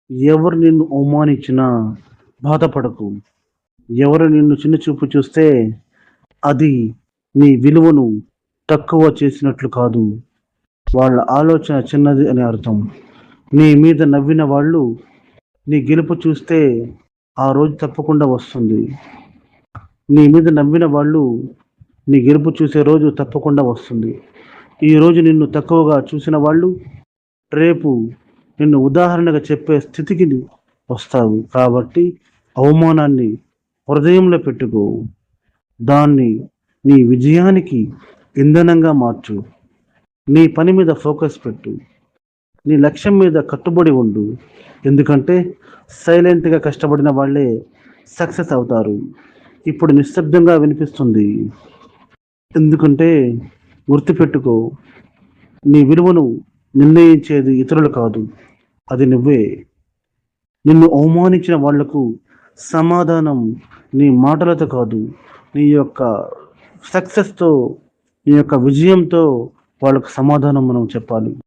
ఎవరు నిన్ను అవమానించినా బాధపడకు. ఎవరు నిన్ను చిన్న చూపు చూస్తే అది నీ విలువను తక్కువ చేసినట్లు కాదు. వాళ్ళ ఆలోచన చిన్నది అని అర్థం. నీ మీద నవ్విన వాళ్ళు నీ గెలుపు చూస్తే ఆ రోజు తప్పకుండా వస్తుంది. నీ మీద నవ్విన వాళ్ళు నీ గెలుపు చూసే రోజు తప్పకుండా వస్తుంది. ఈరోజు నిన్ను తక్కువగా చూసిన వాళ్ళు రేపు నిన్ను ఉదాహరణగా చెప్పే స్థితికి వస్తావు. కాబట్టి అవమానాన్ని హృదయంలో పెట్టుకో. దాన్ని నీ విజయానికి ఇంధనంగా మార్చు. నీ పని మీద ఫోకస్ పెట్టు. నీ లక్ష్యం మీద కట్టుబడి ఉండు. ఎందుకంటే సైలెంట్గా కష్టపడిన వాళ్ళే సక్సెస్ అవుతారు. ఇప్పుడు నిశ్శబ్దంగా వినిపిస్తుంది. ఎందుకంటే గుర్తుపెట్టుకో, నీ విలువను నిర్ణయించేది ఇతరులు కాదు, అది నువ్వే. నిన్ను అవమానించిన వాళ్లకు సమాధానం నీ మాటలతో కాదు, నీ యొక్క సక్సెస్తో, నీ యొక్క విజయంతో వాళ్ళకు సమాధానం మనం చెప్పాలి.